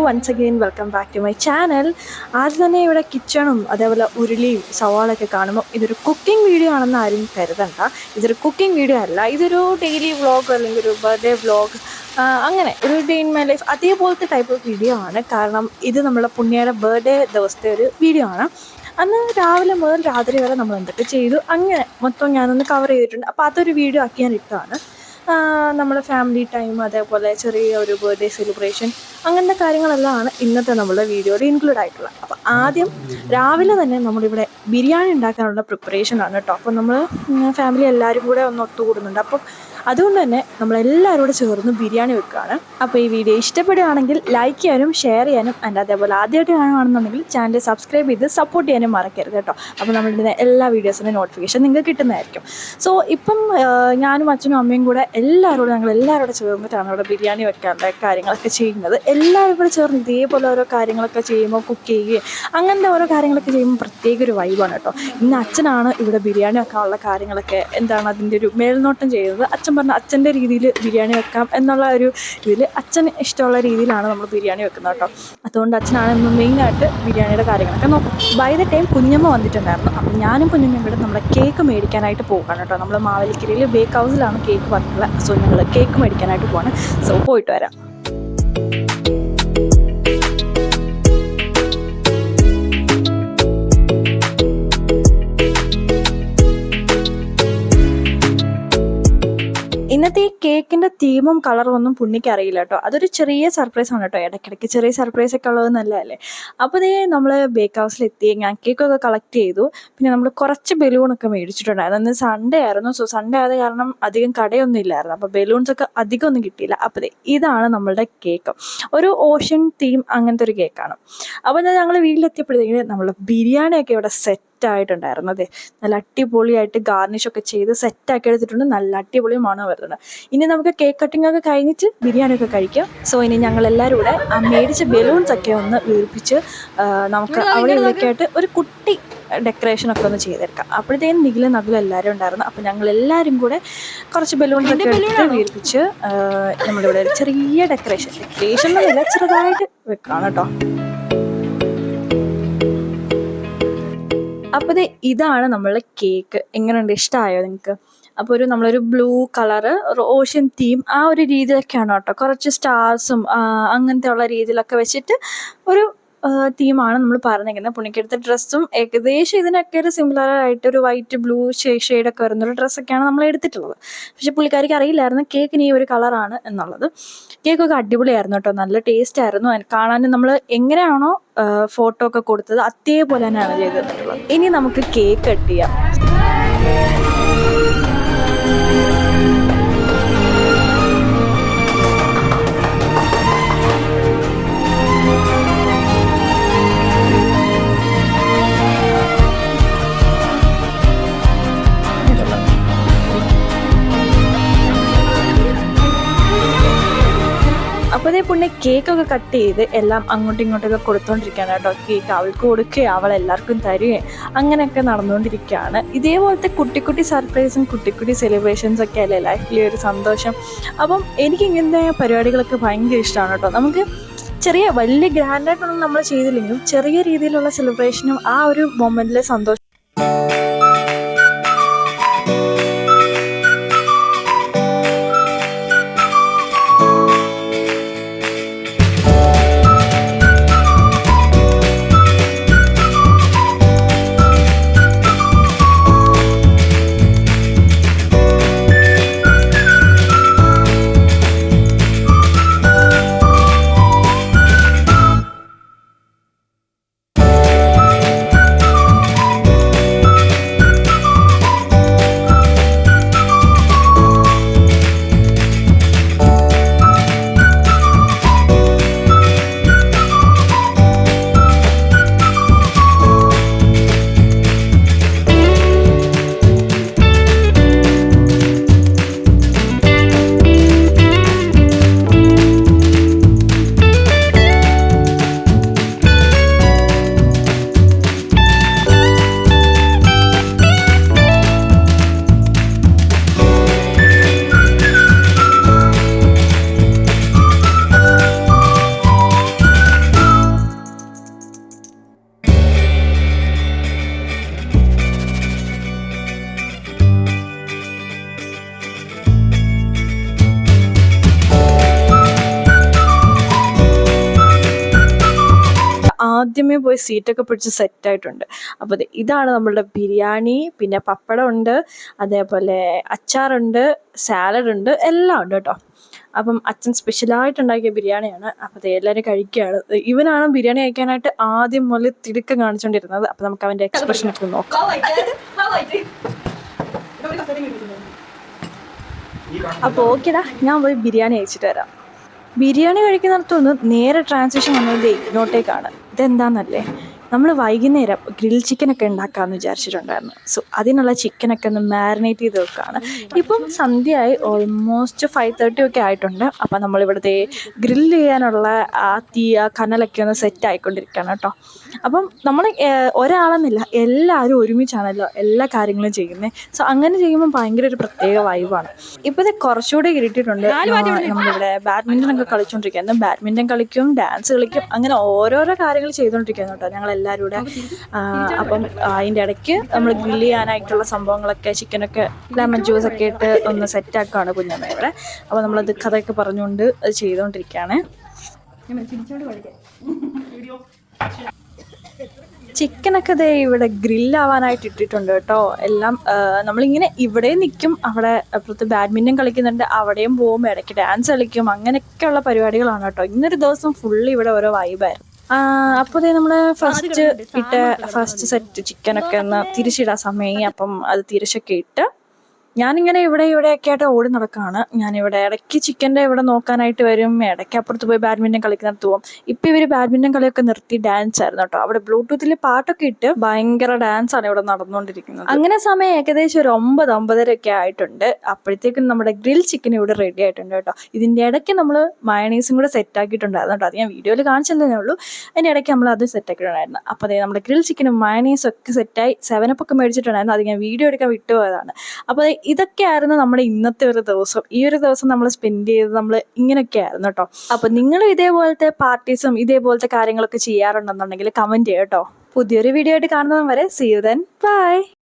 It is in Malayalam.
Once again welcome back to my channel. ആദ്യം തന്നെ ഇവിടെ കിച്ചണും അതേപോലെ ഉരുളിയും സവാളൊക്കെ കാണുമ്പോൾ ഇതൊരു കുക്കിംഗ് വീഡിയോ ആണെന്ന് ആരും കരുതണ്ട. ഇതൊരു കുക്കിംഗ് വീഡിയോ അല്ല, ഇതൊരു ഡെയിലി വ്ളോഗ് അല്ലെങ്കിൽ ഒരു ബർത്ത്ഡേ വ്ളോഗ്, അങ്ങനെ ഒരു ഡേ ഇൻ മൈ ലൈഫ് അതേപോലത്തെ ടൈപ്പ് ഓഫ് വീഡിയോ ആണ്. കാരണം ഇത് നമ്മുടെ പുണ്യയുടെ ബർത്ത്ഡേ ദിവസത്തെ ഒരു വീഡിയോ ആണ്. അന്ന് രാവിലെ മുതൽ രാത്രി വരെ നമ്മൾ എന്തൊക്കെ ചെയ്തു അങ്ങനെ മൊത്തം ഞാനൊന്ന് കവർ ചെയ്തിട്ടുണ്ട്. അപ്പോൾ അതൊരു വീഡിയോ ആക്കി ഞാൻ ഇട്ടതാണ്. നമ്മുടെ ഫാമിലി ടൈം, അതേപോലെ ചെറിയ ഒരു ബർത്ത്ഡേ സെലിബ്രേഷൻ, അങ്ങനത്തെ കാര്യങ്ങളെല്ലാമാണ് ഇന്നത്തെ നമ്മുടെ വീഡിയോയിൽ ഇൻക്ലൂഡ് ആയിട്ടുള്ളത്. അപ്പോൾ ആദ്യം രാവിലെ തന്നെ നമ്മളിവിടെ ബിരിയാണി ഉണ്ടാക്കാനുള്ള പ്രിപ്പറേഷനാണ് കേട്ടോ. അപ്പോൾ നമ്മൾ ഫാമിലി എല്ലാവരും കൂടെ ഒന്ന് ഒത്തുകൂടുന്നുണ്ട്. അപ്പം അതുകൊണ്ട് തന്നെ നമ്മളെല്ലാവരും കൂടെ ചേർന്ന് ബിരിയാണി വെക്കുകയാണ്. അപ്പോൾ ഈ വീഡിയോ ഇഷ്ടപ്പെടുകയാണെങ്കിൽ ലൈക്ക് ചെയ്യാനും ഷെയർ ചെയ്യാനും, ആൻഡ് അതേപോലെ ആദ്യമായിട്ട് കാണുകയാണെന്നുണ്ടെങ്കിൽ ചാനൽ സബ്സ്ക്രൈബ് ചെയ്ത് സപ്പോർട്ട് ചെയ്യാനും മറക്കരുത് കേട്ടോ. അപ്പോൾ നമ്മളുടെ എല്ലാ വീഡിയോസിൻ്റെ നോട്ടിഫിക്കേഷൻ നിങ്ങൾക്ക് കിട്ടുന്നതായിരിക്കും. സോ ഇപ്പം ഞാനും അച്ഛനും അമ്മയും കൂടെ ഞങ്ങൾ എല്ലാവരും ചേർന്നിട്ടാണ് ഇവിടെ ബിരിയാണി വെക്കാനുള്ള കാര്യങ്ങളൊക്കെ ചെയ്യുന്നത്. എല്ലാവരും കൂടെ ചേർന്ന് ഇതേപോലെ ഓരോ കാര്യങ്ങളൊക്കെ ചെയ്യുമ്പോൾ, കുക്ക് ചെയ്യുകയും അങ്ങനത്തെ ഓരോ കാര്യങ്ങളൊക്കെ ചെയ്യുമ്പോൾ പ്രത്യേക ഒരു വൈബാണ് കേട്ടോ. ഇന്ന് അച്ഛനാണ് ഇവിടെ ബിരിയാണി വെക്കാനുള്ള കാര്യങ്ങളൊക്കെ അതിൻ്റെ ഒരു മേൽനോട്ടം ചെയ്യുന്നത്. അച്ഛൻ പറഞ്ഞ അച്ഛൻ്റെ രീതിയിൽ ബിരിയാണി വെക്കാം എന്നുള്ള ഒരു ഇതിൽ അച്ഛന് ഇഷ്ടമുള്ള രീതിയിലാണ് നമ്മൾ ബിരിയാണി വെക്കുന്നത് കേട്ടോ. അതുകൊണ്ട് അച്ഛനാണ് ഇന്ന് മെയിനായിട്ട് ബിരിയാണിയുടെ കാര്യങ്ങളൊക്കെ നോക്കും. ബൈ ദ ടൈം കുഞ്ഞമ്മ വന്നിട്ടുണ്ടായിരുന്നു. അപ്പോൾ ഞാനും കുഞ്ഞമ്മയും കൂടെ നമ്മുടെ കേക്ക് മേടിക്കാനായിട്ട് പോകുകയാണ് കേട്ടോ. നമ്മൾ മാവേലിക്കരയിൽ ബേക്ക് ഹൗസിലാണ് കേക്ക് പറഞ്ഞിട്ടുള്ളത്. സോ ഞങ്ങൾ കേക്ക് മേടിക്കാനായിട്ട് പോവാണ്. സോ പോയിട്ട് വരാം. ഇന്നത്തെ ഈ കേക്കിൻ്റെ തീമും കളറും ഒന്നും പുണ്ണിക്ക് അറിയില്ല കേട്ടോ. അതൊരു ചെറിയ സർപ്രൈസാണ് കേട്ടോ. ഇടയ്ക്കിടയ്ക്ക് ചെറിയ സർപ്രൈസൊക്കെ ഉള്ളത് നല്ലതല്ലേ. അപ്പോൾ നമ്മൾ ബേക്ക് ഹൗസിലെത്തി. ഞാൻ കേക്കൊക്കെ കളക്ട് ചെയ്തു. പിന്നെ നമ്മൾ കുറച്ച് ബലൂണൊക്കെ മേടിച്ചിട്ടുണ്ടായിരുന്നു. അന്ന് സൺഡേ ആയിരുന്നു. സോ സൺഡേ ആയത് കാരണം അധികം കടയൊന്നും ഇല്ലായിരുന്നു. അപ്പോൾ ബലൂൺസൊക്കെ അധികം ഒന്നും കിട്ടിയില്ല. അപ്പോൾ ഇതാണ് നമ്മളുടെ കേക്ക്. ഒരു ഓഷ്യൻ തീം അങ്ങനത്തെ ഒരു കേക്കാണ്. അപ്പോൾ ഞങ്ങൾ വീട്ടിലെത്തിയപ്പോഴത്തേക്കിന് നമ്മൾ ബിരിയാണിയൊക്കെ ഇവിടെ സെറ്റായിട്ടുണ്ടായിരുന്നു. അതെ, നല്ല അടിപൊളിയായിട്ട് ഗാർണിഷൊക്കെ ചെയ്ത് സെറ്റാക്കി എടുത്തിട്ടുണ്ട്. നല്ല അടിപൊളി മണം വരുന്നുണ്ട്. ഇനി നമുക്ക് കേക്ക് കട്ടിംഗ് ഒക്കെ കഴിഞ്ഞിട്ട് ബിരിയാണി ഒക്കെ കഴിക്കാം. സോ ഇനി ഞങ്ങൾ എല്ലാവരും കൂടെ ആ മേടിച്ച ബലൂൺസ് ഒക്കെ ഒന്ന് വീർപ്പിച്ച് നമുക്ക് അവിടെ ഇവിടെയൊക്കെ ആയിട്ട് ഒരു കുട്ടി ഡെക്കറേഷനൊക്കെ ഒന്ന് ചെയ്തെടുക്കാം. അപ്പോഴത്തേക്കും നിഖിലും നഖിലും എല്ലാവരും ഉണ്ടായിരുന്നു. അപ്പോൾ ഞങ്ങൾ എല്ലാവരും കൂടെ കുറച്ച് ബലൂൺസൊക്കെ എടുത്ത് വീർപ്പിച്ച് നമ്മളിവിടെ ഒരു ചെറിയ ഡെക്കറേഷൻ എന്നല്ല, ചെറുതായിട്ട് വെക്കണം കേട്ടോ. അപ്പോൾ ഇതാണ് നമ്മളുടെ കേക്ക്. എങ്ങനെയുണ്ട്, ഇഷ്ടമായോ നിങ്ങൾക്ക്? അപ്പോൾ നമ്മളൊരു ബ്ലൂ കളറ്, ഒരു ഓഷ്യൻ തീം, ആ ഒരു രീതിയിലൊക്കെയാണ് കേട്ടോ. കുറച്ച് സ്റ്റാർസും അങ്ങനത്തെ ഉള്ള രീതിയിലൊക്കെ വെച്ചിട്ട് ഒരു തീമാണ് നമ്മൾ പറഞ്ഞിരിക്കുന്നത്. പുള്ളിക്കെടുത്ത ഡ്രസ്സും ഏകദേശം ഇതിനൊക്കെ ഒരു സിമിലറായിട്ട് ഒരു വൈറ്റ് ബ്ലൂ ഷെയ്ഡൊക്കെ വരുന്നൊരു ഡ്രസ്സൊക്കെയാണ് നമ്മൾ എടുത്തിട്ടുള്ളത്. പക്ഷേ പുള്ളിക്കാരിക്ക് അറിയില്ലായിരുന്നു കേക്കിന് ഈ ഒരു കളറാണ് എന്നുള്ളത്. കേക്കൊക്കെ അടിപൊളിയായിരുന്നു കേട്ടോ. നല്ല ടേസ്റ്റ് ആയിരുന്നു. കാണാൻ നമ്മൾ എങ്ങനെയാണോ ഫോട്ടോ ഒക്കെ കൊടുത്തത് അതേപോലെ തന്നെയാണ് ചെയ്തിട്ടുള്ളത്. ഇനി നമുക്ക് കേക്ക് കട്ട് ചെയ്യാം. അപ്പോൾ പുണ്യ കേക്കൊക്കെ കട്ട് ചെയ്ത് എല്ലാം അങ്ങോട്ടും ഇങ്ങോട്ടൊക്കെ കൊടുത്തോണ്ടിരിക്കുകയാണ് കേട്ടോ. കേക്ക് അവൾക്ക് കൊടുക്കുകയും അവൾ എല്ലാവർക്കും തരുകയും അങ്ങനെയൊക്കെ നടന്നുകൊണ്ടിരിക്കുകയാണ്. ഇതേപോലത്തെ കുട്ടി കുട്ടി സർപ്രൈസും കുട്ടി കുട്ടി സെലിബ്രേഷൻസ് ഒക്കെ അല്ലേ ലൈഫിലെ ഒരു സന്തോഷം. അപ്പം എനിക്ക് ഇങ്ങനത്തെ പരിപാടികളൊക്കെ ഭയങ്കര ഇഷ്ടമാണ് കേട്ടോ. നമുക്ക് വലിയ ഗ്രാൻഡായിട്ടൊന്നും നമ്മൾ ചെയ്തില്ലെങ്കിലും ചെറിയ രീതിയിലുള്ള സെലിബ്രേഷനും ആ ഒരു മൊമെൻറ്റിലെ സന്തോഷം ആദ്യമേ പോയി സീറ്റൊക്കെ പിടിച്ച് സെറ്റായിട്ടുണ്ട്. അപ്പോൾ ഇതാണ് നമ്മളുടെ ബിരിയാണി. പിന്നെ പപ്പടം ഉണ്ട്, അതേപോലെ അച്ചാറുണ്ട്, സാലഡ് ഉണ്ട്, എല്ലാം ഉണ്ട് കേട്ടോ. അപ്പം അച്ഛൻ സ്പെഷ്യലായിട്ട് ഉണ്ടാക്കിയ ബിരിയാണിയാണ്. അപ്പോൾ എല്ലാവരും കഴിക്കുകയാണ്. ഇവനാണ് ബിരിയാണി കഴിക്കാനായിട്ട് ആദ്യം മുതൽ തിടുക്കം കാണിച്ചുകൊണ്ടിരുന്നത്. അപ്പോൾ നമുക്ക് അവൻ്റെ എക്സ്പ്രഷൻ ഒക്കെ നോക്കാം. അപ്പോൾ ഓക്കേടാ, ഞാൻ പോയി ബിരിയാണി കഴിച്ചിട്ട് വരാം. ബിരിയാണി കഴിക്കുന്നിടത്തുനിന്ന് നേരെ ട്രാൻസിഷൻ വന്നത് ഇങ്ങോട്ടേക്കാണ്. ഇതെന്താണെന്നല്ലേ, നമ്മൾ വൈകുന്നേരം ഗ്രിൽ ചിക്കനൊക്കെ ഉണ്ടാക്കാമെന്ന് വിചാരിച്ചിട്ടുണ്ടായിരുന്നു. സോ അതിനുള്ള ചിക്കനൊക്കെ ഒന്ന് മാരിനേറ്റ് ചെയ്ത് വെക്കുകയാണ്. ഇപ്പം സന്ധ്യയായി, ഓൾമോസ്റ്റ് 5:30 ഒക്കെ ആയിട്ടുണ്ട്. അപ്പം നമ്മളിവിടുത്തെ ഗ്രില്ല് ചെയ്യാനുള്ള ആ കനലൊക്കെ ഒന്ന് സെറ്റ് ആയിക്കൊണ്ടിരിക്കുകയാണ് കേട്ടോ. അപ്പം നമ്മൾ ഒരാളെന്നില്ല, എല്ലാവരും ഒരുമിച്ചാണല്ലോ എല്ലാ കാര്യങ്ങളും ചെയ്യുന്നത്. സോ അങ്ങനെ ചെയ്യുമ്പോൾ ഭയങ്കര ഒരു പ്രത്യേക വൈബാണ്. ഇപ്പോഴത്തെ കുറച്ചുകൂടി കിട്ടിയിട്ടുണ്ട്. നമ്മളിവിടെ ബാഡ്മിൻ്റൺ ഒക്കെ കളിച്ചുകൊണ്ടിരിക്കുകയായിരുന്നു. ബാഡ്മിൻ്റൺ കളിക്കും, ഡാൻസ് കളിക്കും, അങ്ങനെ ഓരോരോ കാര്യങ്ങൾ ചെയ്തുകൊണ്ടിരിക്കുകയാണ് കേട്ടോ ഞങ്ങൾ എല്ലാവരും കൂടെ. അപ്പം അതിൻ്റെ ഇടയ്ക്ക് നമ്മൾ ഗ്രില്ല് ചെയ്യാനായിട്ടുള്ള സംഭവങ്ങളൊക്കെ, ചിക്കനൊക്കെ ലെമൺ ജ്യൂസൊക്കെ ഇട്ട് ഒന്ന് സെറ്റാക്കുകയാണ് കുഞ്ഞമ്മ ഇവിടെ. അപ്പോൾ നമ്മളത് കഥയൊക്കെ പറഞ്ഞുകൊണ്ട് അത് ചെയ്തുകൊണ്ടിരിക്കുകയാണ്. ചിക്കനൊക്കെ ദേ ഇവിടെ ഗ്രില്ലാവാനായിട്ട് ഇട്ടിട്ടുണ്ട് കേട്ടോ. എല്ലാം നമ്മളിങ്ങനെ ഇവിടെ നിൽക്കും, അവിടെ അപ്പുറത്ത് ബാഡ്മിൻ്റൺ കളിക്കുന്നുണ്ട്, അവിടെയും പോകും, ഇടയ്ക്ക് ഡാൻസ് കളിക്കും, അങ്ങനെയൊക്കെയുള്ള പരിപാടികളാണ് കേട്ടോ. ഇന്നൊരു ദിവസം ഫുള്ള് ഇവിടെ ഓരോ വൈബായിരുന്നു. അപ്പോൾ നമ്മൾ ഫസ്റ്റ് സെറ്റ് ചിക്കനൊക്കെ ഒന്ന് തിരിച്ചിടാൻ സമയമായി. അപ്പം അത് തിരിച്ചൊക്കെ ഇട്ട് ഞാനിങ്ങനെ ഇവിടെയൊക്കെ ആയിട്ട് ഓടി നടക്കുകയാണ്. ഞാനിവിടെ ഇടയ്ക്ക് ചിക്കൻ്റെ ഇവിടെ നോക്കാനായിട്ട് വരും, ഇടയ്ക്ക് അപ്പുറത്ത് പോയി ബാഡ്മിൻ്റൺ കളിക്കുന്നിടത്ത് പോകും. ഇപ്പം ഇവർ ബാഡ്മിൻ്റൺ കളിയൊക്കെ നിർത്തി ഡാൻസ് ആയിരുന്നു കേട്ടോ. അവിടെ ബ്ലൂടൂത്തിൽ പാട്ടൊക്കെ ഇട്ട് ഭയങ്കര ഡാൻസാണ് ഇവിടെ നടന്നുകൊണ്ടിരിക്കുന്നത്. അങ്ങനെ സമയം ഏകദേശം ഒരു 9-9:30 ഒക്കെ ആയിട്ടുണ്ട്. അപ്പോഴത്തേക്കും നമ്മുടെ ഗ്രിൽ ചിക്കൻ ഇവിടെ റെഡി ആയിട്ടുണ്ട് കേട്ടോ. ഇതിൻ്റെ ഇടയ്ക്ക് നമ്മൾ മയണീസും കൂടെ സെറ്റ് ആക്കിയിട്ടുണ്ടായിരുന്നു കേട്ടോ. അത് ഞാൻ വീഡിയോയിൽ കാണിച്ചതേ ഉള്ളൂ. അതിൻ്റെ ഇടയ്ക്ക് നമ്മൾ അത് സെറ്റ് ആക്കിയിട്ടുണ്ടായിരുന്നു. അപ്പോൾ അതേ നമ്മുടെ ഗ്രിൽ ചിക്കനും മയണീസും ഒക്കെ സെറ്റായി 7up ഒക്കെ മേടിച്ചിട്ടുണ്ടായിരുന്നു. അത് ഞാൻ വീഡിയോ എടുക്കാൻ വിട്ടുപോയതാണ്. അപ്പോൾ ഇതൊക്കെയായിരുന്നു നമ്മുടെ ഇന്നത്തെ ഒരു ദിവസം. ഈ ഒരു ദിവസം നമ്മൾ സ്പെൻഡ് ചെയ്ത് നമ്മൾ ഇങ്ങനെയൊക്കെ ആയിരുന്നു കേട്ടോ. അപ്പോൾ നിങ്ങൾ ഇതേപോലത്തെ പാർട്ടീസും ഇതേപോലത്തെ കാര്യങ്ങളൊക്കെ ചെയ്യാറുണ്ടെന്നുണ്ടെങ്കിൽ കമൻറ്റ് ചെയ്യാം കേട്ടോ. പുതിയൊരു വീഡിയോ ആയിട്ട് കാണുന്നതും വരെ see you then, bye.